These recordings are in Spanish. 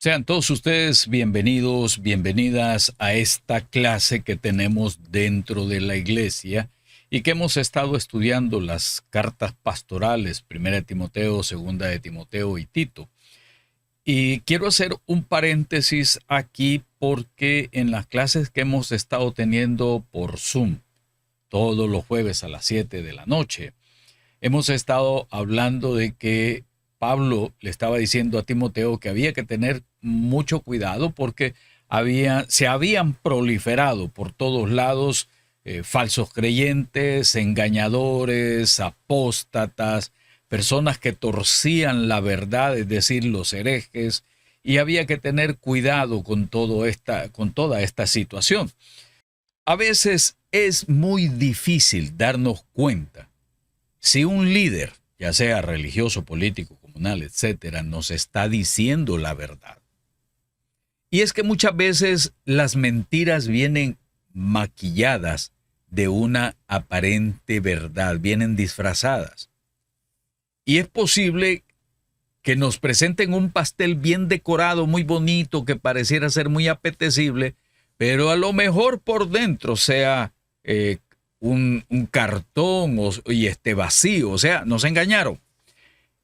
Sean todos ustedes bienvenidos, bienvenidas a esta clase que tenemos dentro de la iglesia y que hemos estado estudiando las cartas pastorales, Primera de Timoteo, Segunda de Timoteo y Tito. Y quiero hacer un paréntesis aquí porque en las clases que hemos estado teniendo por Zoom, todos los jueves a las 7 de la noche, hemos estado hablando de que Pablo le estaba diciendo a Timoteo que había que tener mucho cuidado porque se habían proliferado por todos lados falsos creyentes, engañadores, apóstatas, personas que torcían la verdad, es decir, los herejes, y había que tener cuidado con toda esta situación. A veces es muy difícil darnos cuenta si un líder, ya sea religioso, político, comunal, etcétera, nos está diciendo la verdad. Y es que muchas veces las mentiras vienen maquilladas de una aparente verdad, vienen disfrazadas. Y es posible que nos presenten un pastel bien decorado, muy bonito, que pareciera ser muy apetecible, pero a lo mejor por dentro sea un cartón y esté vacío, o sea, nos engañaron.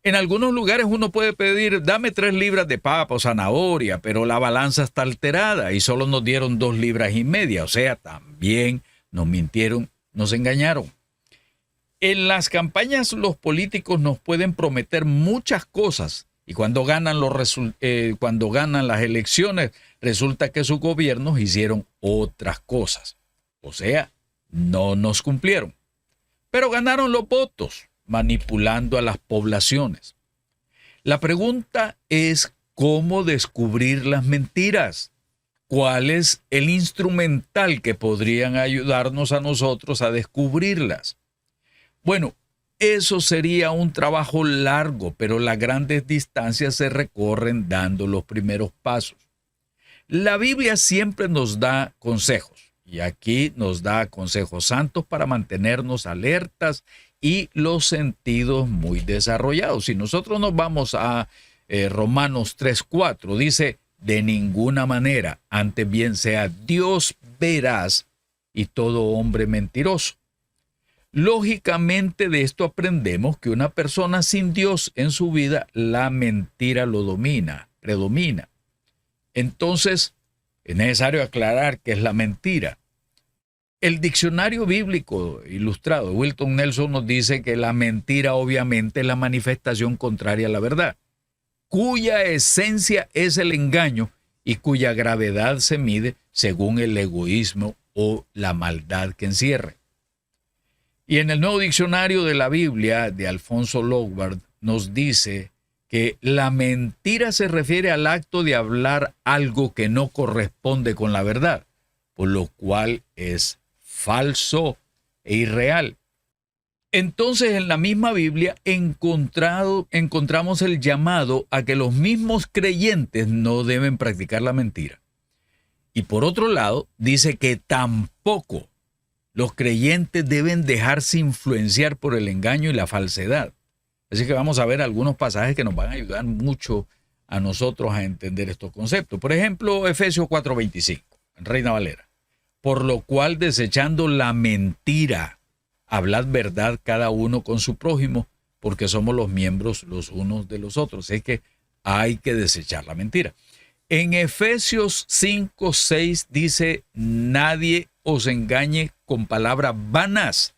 En algunos lugares uno puede pedir, dame 3 libras de papa o zanahoria, pero la balanza está alterada y solo nos dieron 2,5 libras, o sea, también nos mintieron, nos engañaron. En las campañas los políticos nos pueden prometer muchas cosas y cuando ganan las elecciones resulta que sus gobiernos hicieron otras cosas. O sea, no nos cumplieron. Pero ganaron los votos manipulando a las poblaciones. La pregunta es cómo descubrir las mentiras. ¿Cuál es el instrumental que podrían ayudarnos a nosotros a descubrirlas? Bueno, eso sería un trabajo largo, pero las grandes distancias se recorren dando los primeros pasos. La Biblia siempre nos da consejos, y aquí nos da consejos santos para mantenernos alertas y los sentidos muy desarrollados. Si nosotros nos vamos a Romanos 3:4, dice, de ninguna manera, antes bien sea Dios veraz y todo hombre mentiroso. Lógicamente de esto aprendemos que una persona sin Dios en su vida, la mentira predomina. Entonces, es necesario aclarar qué es la mentira. El diccionario bíblico ilustrado, Wilton Nelson, nos dice que la mentira obviamente es la manifestación contraria a la verdad, cuya esencia es el engaño y cuya gravedad se mide según el egoísmo o la maldad que encierre. Y en el nuevo diccionario de la Biblia de Alfonso Logbard nos dice que la mentira se refiere al acto de hablar algo que no corresponde con la verdad, por lo cual es falso e irreal. Entonces en la misma Biblia encontramos el llamado a que los mismos creyentes no deben practicar la mentira. Y por otro lado, dice que tampoco los creyentes deben dejarse influenciar por el engaño y la falsedad. Así que vamos a ver algunos pasajes que nos van a ayudar mucho a nosotros a entender estos conceptos. Por ejemplo, Efesios 4:25, en Reina Valera. Por lo cual, desechando la mentira, hablad verdad cada uno con su prójimo, porque somos los miembros los unos de los otros. Es que hay que desechar la mentira. En Efesios 5:6 dice, nadie os engañe con palabras vanas,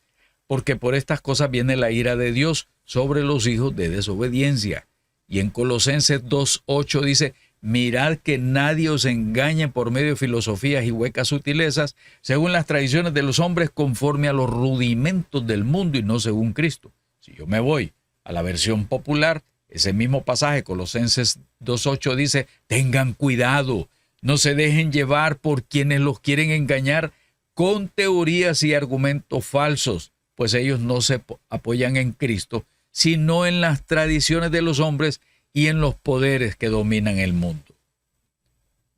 porque por estas cosas viene la ira de Dios sobre los hijos de desobediencia. Y en Colosenses 2:8 dice, mirad que nadie os engañe por medio de filosofías y huecas sutilezas, según las tradiciones de los hombres, conforme a los rudimentos del mundo y no según Cristo. Si yo me voy a la versión popular, ese mismo pasaje, Colosenses 2:8, dice, tengan cuidado, no se dejen llevar por quienes los quieren engañar con teorías y argumentos falsos, pues ellos no se apoyan en Cristo, sino en las tradiciones de los hombres y en los poderes que dominan el mundo.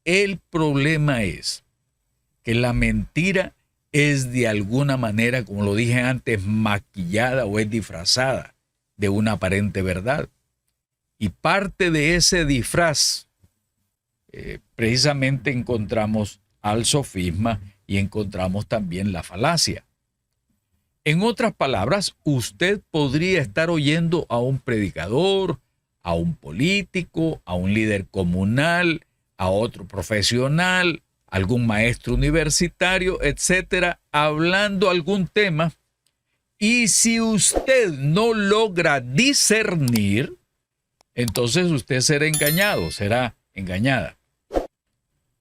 El problema es que la mentira es de alguna manera, como lo dije antes, maquillada o es disfrazada de una aparente verdad. Y parte de ese disfraz precisamente encontramos al sofisma y encontramos también la falacia. En otras palabras, usted podría estar oyendo a un predicador, a un político, a un líder comunal, a otro profesional, algún maestro universitario, etcétera, hablando algún tema, y si usted no logra discernir, entonces usted será engañado, será engañada.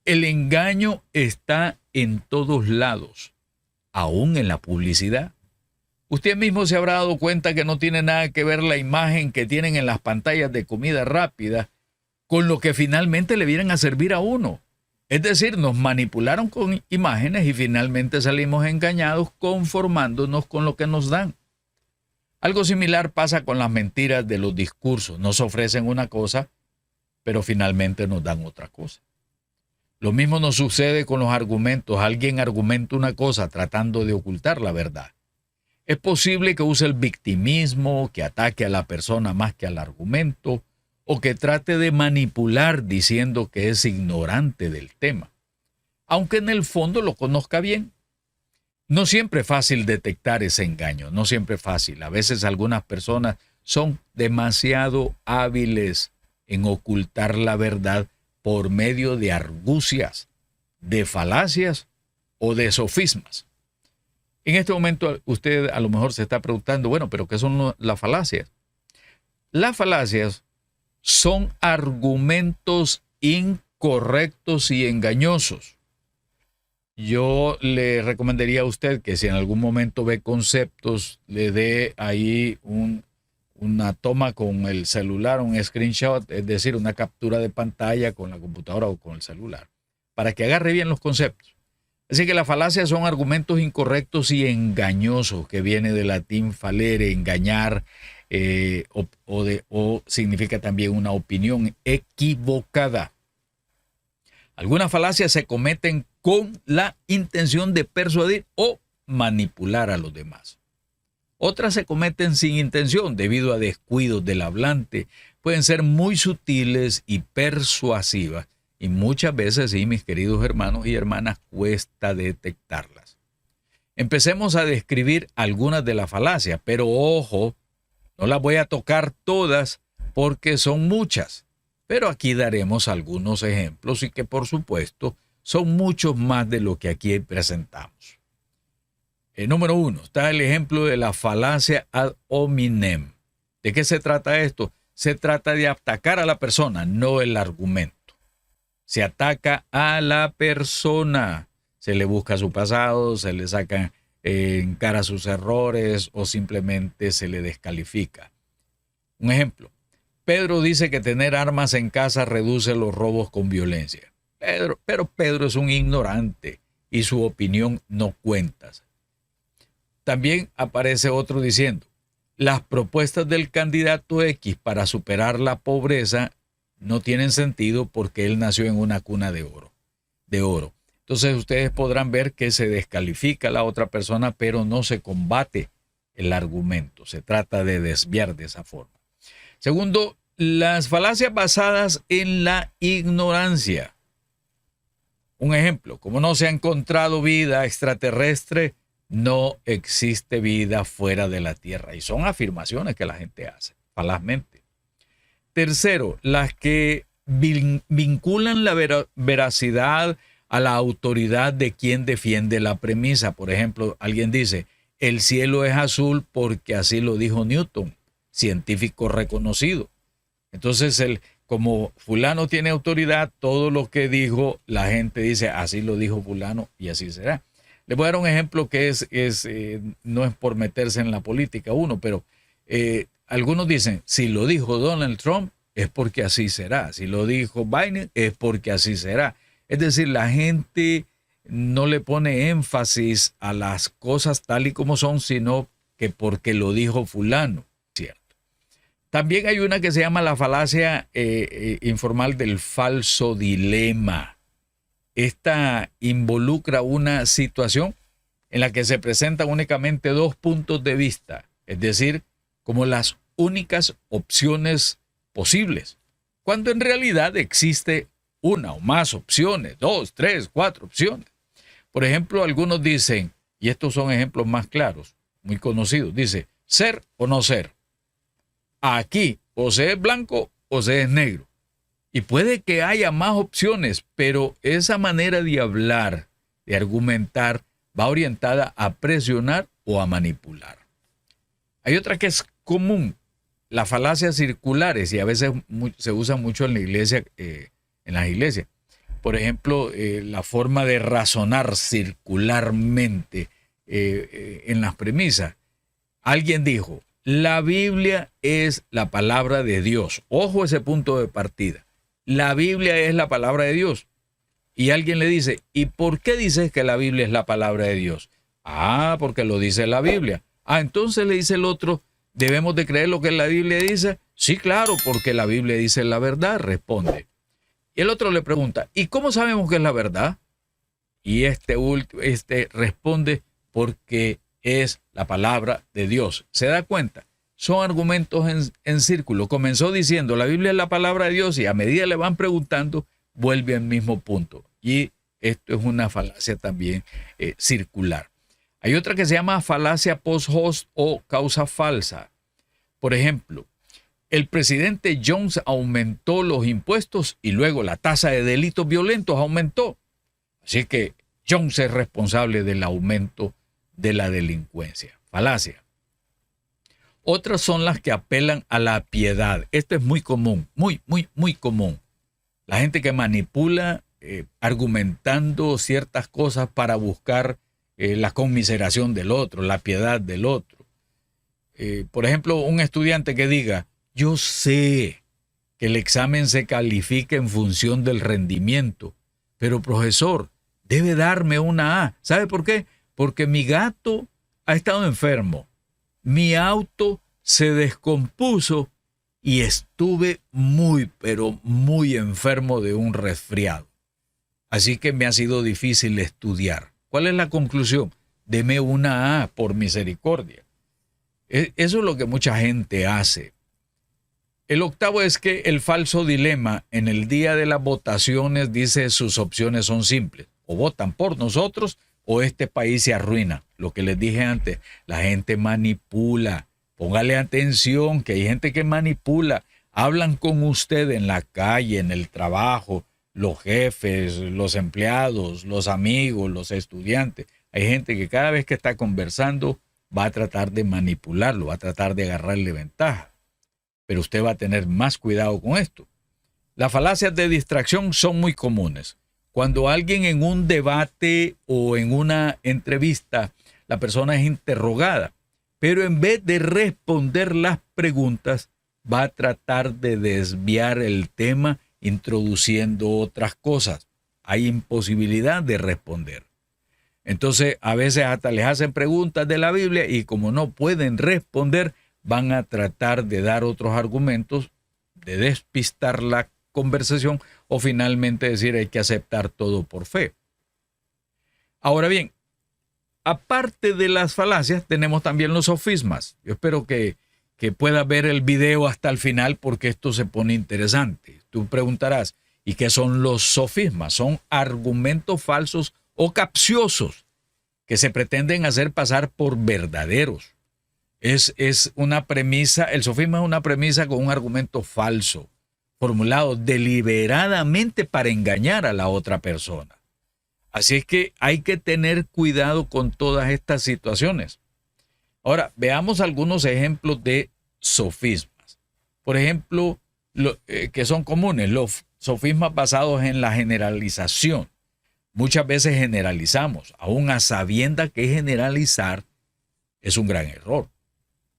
El engaño está en todos lados, aún en la publicidad. Usted mismo se habrá dado cuenta que no tiene nada que ver la imagen que tienen en las pantallas de comida rápida con lo que finalmente le vienen a servir a uno. Es decir, nos manipularon con imágenes y finalmente salimos engañados conformándonos con lo que nos dan. Algo similar pasa con las mentiras de los discursos. Nos ofrecen una cosa, pero finalmente nos dan otra cosa. Lo mismo nos sucede con los argumentos. Alguien argumenta una cosa tratando de ocultar la verdad. Es posible que use el victimismo, que ataque a la persona más que al argumento, o que trate de manipular diciendo que es ignorante del tema, aunque en el fondo lo conozca bien. No siempre es fácil detectar ese engaño, no siempre es fácil. A veces algunas personas son demasiado hábiles en ocultar la verdad por medio de argucias, de falacias o de sofismas. En este momento usted a lo mejor se está preguntando, bueno, pero ¿qué son las falacias? Las falacias son argumentos incorrectos y engañosos. Yo le recomendaría a usted que si en algún momento ve conceptos, le dé ahí una toma con el celular, un screenshot, es decir, una captura de pantalla con la computadora o con el celular, para que agarre bien los conceptos. Así que las falacias son argumentos incorrectos y engañosos, que viene del latín falere, engañar, o significa también una opinión equivocada. Algunas falacias se cometen con la intención de persuadir o manipular a los demás. Otras se cometen sin intención debido a descuidos del hablante. Pueden ser muy sutiles y persuasivas. Y muchas veces, sí, mis queridos hermanos y hermanas, cuesta detectarlas. Empecemos a describir algunas de las falacias, pero ojo, no las voy a tocar todas porque son muchas. Pero aquí daremos algunos ejemplos y que por supuesto son muchos más de lo que aquí presentamos. Número 1, está el ejemplo de la falacia ad hominem. ¿De qué se trata esto? Se trata de atacar a la persona, no el argumento. Se ataca a la persona, se le busca su pasado, se le saca en cara sus errores o simplemente se le descalifica. Un ejemplo, Pedro dice que tener armas en casa reduce los robos con violencia. Pero Pedro es un ignorante y su opinión no cuenta. También aparece otro diciendo, las propuestas del candidato X para superar la pobreza no tienen sentido porque él nació en una cuna de oro. Entonces ustedes podrán ver que se descalifica a la otra persona, pero no se combate el argumento. Se trata de desviar de esa forma. Segundo, las falacias basadas en la ignorancia. Un ejemplo, como no se ha encontrado vida extraterrestre, no existe vida fuera de la Tierra. Y son afirmaciones que la gente hace, falazmente. Tercero, las que vinculan la veracidad a la autoridad de quien defiende la premisa. Por ejemplo, alguien dice, el cielo es azul porque así lo dijo Newton, científico reconocido. Entonces, como fulano tiene autoridad, todo lo que dijo, la gente dice, así lo dijo fulano y así será. Le voy a dar un ejemplo que no es por meterse en la política uno, pero algunos dicen, si lo dijo Donald Trump, es porque así será. Si lo dijo Biden, es porque así será. Es decir, la gente no le pone énfasis a las cosas tal y como son, sino que porque lo dijo fulano. ¿Cierto? También hay una que se llama la falacia informal del falso dilema. Esta involucra una situación en la que se presentan únicamente dos puntos de vista, es decir, como las únicas opciones posibles, cuando en realidad existe una o más opciones, 2, 3, 4 opciones. Por ejemplo, algunos dicen, y estos son ejemplos más claros, muy conocidos, dice, ser o no ser. Aquí o se es blanco o se es negro. Y puede que haya más opciones, pero esa manera de hablar, de argumentar, va orientada a presionar o a manipular. Hay otra que es común, las falacias circulares, y a veces se usa mucho en la iglesia, en las iglesias. Por ejemplo, la forma de razonar circularmente en las premisas. Alguien dijo, la Biblia es la palabra de Dios. Ojo ese punto de partida. La Biblia es la palabra de Dios. Y alguien le dice, ¿y por qué dices que la Biblia es la palabra de Dios? Ah, porque lo dice la Biblia. Ah, entonces le dice el otro, ¿debemos de creer lo que la Biblia dice? Sí, claro, porque la Biblia dice la verdad, responde. Y el otro le pregunta, ¿y cómo sabemos que es la verdad? Y este responde, porque es la palabra de Dios. ¿Se da cuenta? Son argumentos en círculo. Comenzó diciendo, la Biblia es la palabra de Dios, y a medida le van preguntando, vuelve al mismo punto. Y esto es una falacia también circular. Hay otra que se llama falacia post-hoc o causa falsa. Por ejemplo, el presidente Jones aumentó los impuestos y luego la tasa de delitos violentos aumentó. Así que Jones es responsable del aumento de la delincuencia. Falacia. Otras son las que apelan a la piedad. Esto es muy común, muy común. La gente que manipula argumentando ciertas cosas para buscar la conmiseración del otro, la piedad del otro. Por ejemplo, un estudiante que diga, yo sé que el examen se califica en función del rendimiento, pero profesor, debe darme una A. ¿Sabe por qué? Porque mi gato ha estado enfermo, mi auto se descompuso y estuve pero muy enfermo de un resfriado. Así que me ha sido difícil estudiar. ¿Cuál es la conclusión? Deme una A por misericordia. Eso es lo que mucha gente hace. El octavo es que el falso dilema en el día de las votaciones dice sus opciones son simples. O votan por nosotros o este país se arruina. Lo que les dije antes, la gente manipula. Póngale atención que hay gente que manipula. Hablan con usted en la calle, en el trabajo, los jefes, los empleados, los amigos, los estudiantes. Hay gente que cada vez que está conversando va a tratar de manipularlo, va a tratar de agarrarle ventaja. Pero usted va a tener más cuidado con esto. Las falacias de distracción son muy comunes. Cuando alguien en un debate o en una entrevista, la persona es interrogada, pero en vez de responder las preguntas, va a tratar de desviar el tema introduciendo otras cosas. Hay imposibilidad de responder. Entonces, a veces hasta les hacen preguntas de la Biblia y como no pueden responder, van a tratar de dar otros argumentos, de despistar la conversación o finalmente decir hay que aceptar todo por fe. Ahora bien, aparte de las falacias, tenemos también los sofismas. Yo espero que puedas ver el video hasta el final porque esto se pone interesante. Tú preguntarás, ¿y qué son los sofismas? Son argumentos falsos o capciosos que se pretenden hacer pasar por verdaderos. Es una premisa, el sofisma es una premisa con un argumento falso, formulado deliberadamente para engañar a la otra persona. Así es que hay que tener cuidado con todas estas situaciones. Ahora, veamos algunos ejemplos de sofismas. Por ejemplo, que son comunes, los sofismas basados en la generalización. Muchas veces generalizamos, aún a sabiendas que generalizar es un gran error.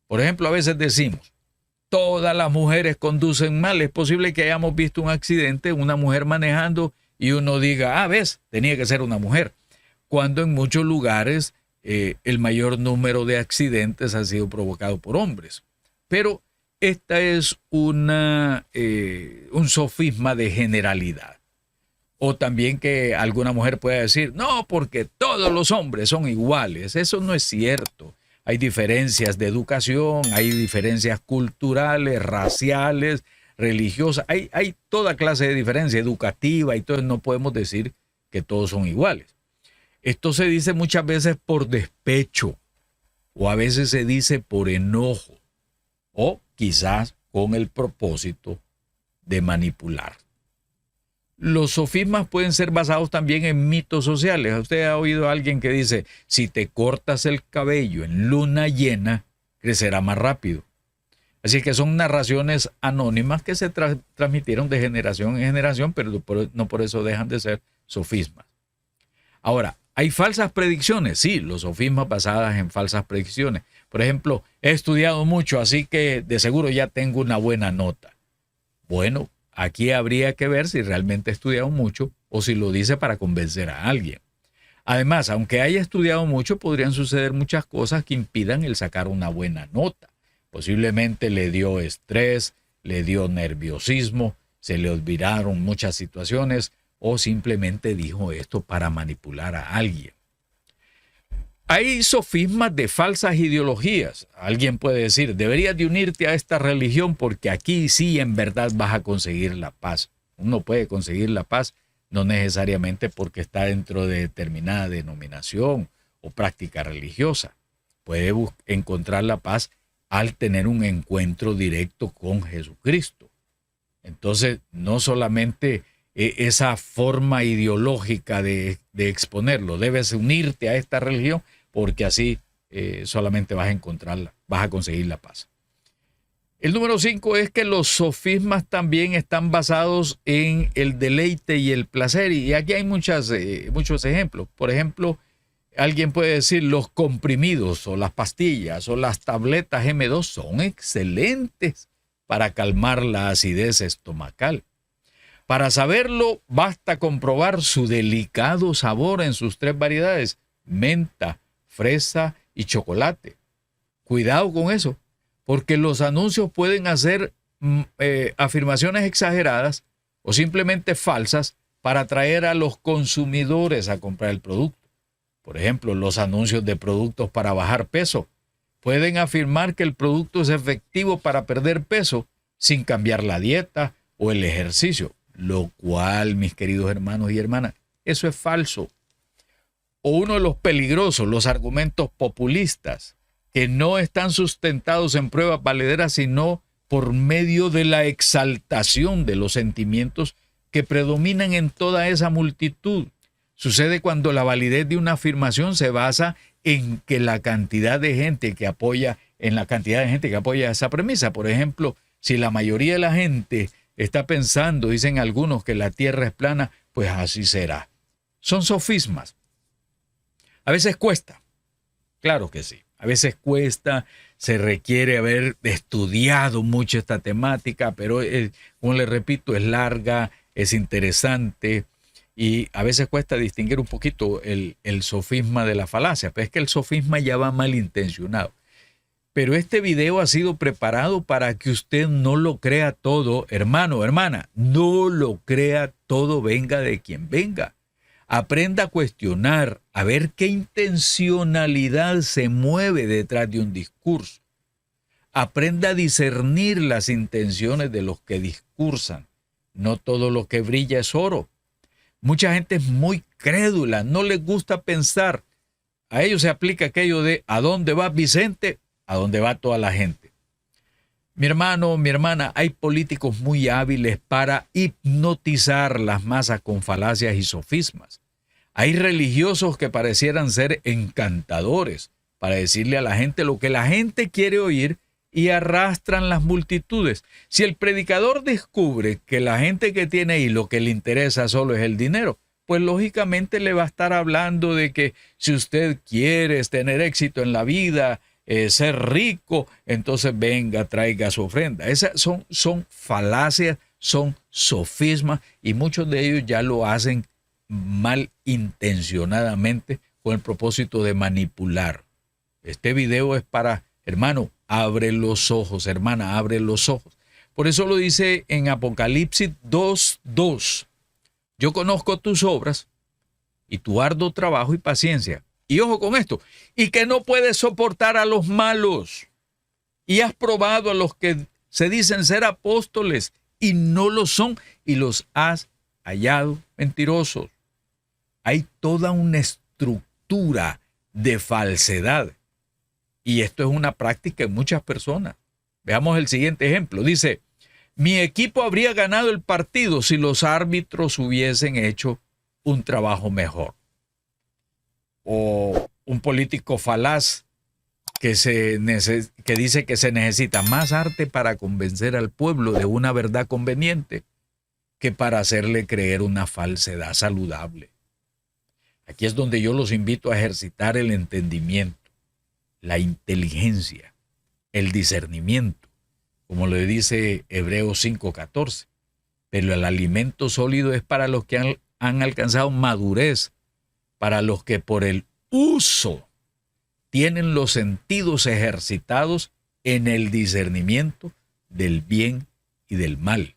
Por ejemplo, a veces decimos, todas las mujeres conducen mal. Es posible que hayamos visto un accidente, una mujer manejando y uno diga, ves, tenía que ser una mujer. Cuando en muchos lugares el mayor número de accidentes ha sido provocado por hombres. Pero esta es un sofisma de generalidad. O también que alguna mujer pueda decir, no, porque todos los hombres son iguales. Eso no es cierto. Hay diferencias de educación, hay diferencias culturales, raciales, religiosa. Hay toda clase de diferencia educativa y todo. No podemos decir que todos son iguales. Esto se dice muchas veces por despecho o a veces se dice por enojo o quizás con el propósito de manipular. Los sofismas pueden ser basados también en mitos sociales. Usted ha oído a alguien que dice, si te cortas el cabello en luna llena, crecerá más rápido. Así que son narraciones anónimas que se transmitieron de generación en generación, pero no por eso dejan de ser sofismas. Ahora, ¿hay falsas predicciones? Sí, los sofismas basadas en falsas predicciones. Por ejemplo, he estudiado mucho, así que de seguro ya tengo una buena nota. Bueno, aquí habría que ver si realmente ha estudiado mucho o si lo dice para convencer a alguien. Además, aunque haya estudiado mucho, podrían suceder muchas cosas que impidan el sacar una buena nota. Posiblemente le dio estrés, le dio nerviosismo, se le olvidaron muchas situaciones o simplemente dijo esto para manipular a alguien. Hay sofismas de falsas ideologías. Alguien puede decir, deberías de unirte a esta religión porque aquí sí en verdad vas a conseguir la paz. Uno puede conseguir la paz no necesariamente porque está dentro de determinada denominación o práctica religiosa. Puede encontrar la paz al tener un encuentro directo con Jesucristo. Entonces, no solamente esa forma ideológica de exponerlo, debes unirte a esta religión porque así solamente vas a encontrarla, vas a conseguir la paz. El número 5 es que los sofismas también están basados en el deleite y el placer. Y aquí hay muchos ejemplos. Por ejemplo, alguien puede decir los comprimidos o las pastillas o las tabletas M2 son excelentes para calmar la acidez estomacal. Para saberlo, basta comprobar su delicado sabor en sus 3 variedades, menta, fresa y chocolate. Cuidado con eso, porque los anuncios pueden hacer afirmaciones exageradas o simplemente falsas para atraer a los consumidores a comprar el producto. Por ejemplo, los anuncios de productos para bajar peso pueden afirmar que el producto es efectivo para perder peso sin cambiar la dieta o el ejercicio, lo cual, mis queridos hermanos y hermanas, eso es falso. O uno de los peligrosos, los argumentos populistas, que no están sustentados en pruebas valederas, sino por medio de la exaltación de los sentimientos que predominan en toda esa multitud. Sucede cuando la validez de una afirmación se basa en que la cantidad de gente que apoya, esa premisa. Por ejemplo, si la mayoría de la gente está pensando, dicen algunos, que la tierra es plana, pues así será. Son sofismas. A veces cuesta, claro que sí. A veces cuesta, se requiere haber estudiado mucho esta temática, pero como les repito, es larga, es interesante y a veces cuesta distinguir un poquito el sofisma de la falacia, pero es que el sofisma ya va malintencionado. Pero este video ha sido preparado para que usted no lo crea todo, hermano, hermana, no lo crea todo, venga de quien venga. Aprenda a cuestionar, a ver qué intencionalidad se mueve detrás de un discurso. Aprenda a discernir las intenciones de los que discursan. No todo lo que brilla es oro. Mucha gente es muy crédula, no les gusta pensar. A ellos se aplica aquello de ¿a dónde va Vicente? A dónde va toda la gente. Mi hermano, mi hermana, hay políticos muy hábiles para hipnotizar las masas con falacias y sofismas. Hay religiosos que parecieran ser encantadores para decirle a la gente lo que la gente quiere oír y arrastran las multitudes. Si el predicador descubre que la gente que tiene ahí lo que le interesa solo es el dinero, pues lógicamente le va a estar hablando de que si usted quiere tener éxito en la vida, ser rico, entonces venga, traiga su ofrenda. Esas son falacias, son sofismas y muchos de ellos ya lo hacen malintencionadamente con el propósito de manipular. Este video es para, hermano, abre los ojos, hermana, abre los ojos. Por eso lo dice en Apocalipsis 2:2. Yo conozco tus obras y tu arduo trabajo y paciencia. Y ojo con esto, y que no puedes soportar a los malos. Y has probado a los que se dicen ser apóstoles y no lo son, y los has hallado mentirosos. Hay toda una estructura de falsedad. Y esto es una práctica en muchas personas. Veamos el siguiente ejemplo. Dice, mi equipo habría ganado el partido si los árbitros hubiesen hecho un trabajo mejor. O un político falaz que dice que se necesita más arte para convencer al pueblo de una verdad conveniente que para hacerle creer una falsedad saludable. Aquí es donde yo los invito a ejercitar el entendimiento, la inteligencia, el discernimiento, como le dice Hebreos 5:14. Pero el alimento sólido es para los que han alcanzado madurez, para los que por el uso tienen los sentidos ejercitados en el discernimiento del bien y del mal.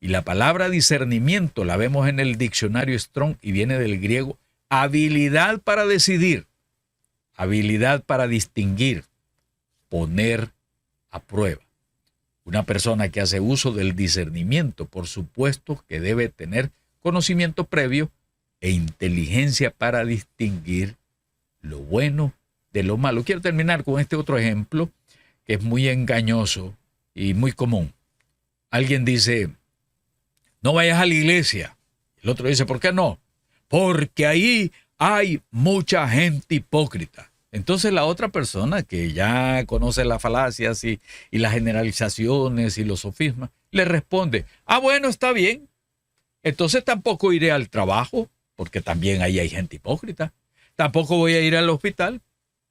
Y la palabra discernimiento la vemos en el diccionario Strong y viene del griego habilidad para decidir, habilidad para distinguir, poner a prueba. Una persona que hace uso del discernimiento, por supuesto que debe tener conocimiento previo e inteligencia para distinguir lo bueno de lo malo. Quiero terminar con este otro ejemplo que es muy engañoso y muy común. Alguien dice, no vayas a la iglesia. El otro dice, ¿por qué no? Porque ahí hay mucha gente hipócrita. Entonces la otra persona que ya conoce las falacias y las generalizaciones y los sofismas, le responde, bueno, está bien. Entonces tampoco iré al trabajo, porque también ahí hay gente hipócrita. Tampoco voy a ir al hospital,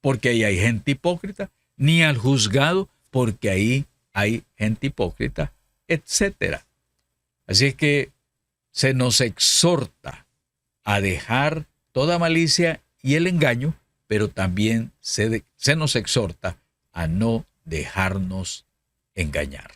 porque ahí hay gente hipócrita. Ni al juzgado, porque ahí hay gente hipócrita, etc. Así es que se nos exhorta a dejar toda malicia y el engaño, pero también se nos exhorta a no dejarnos engañar.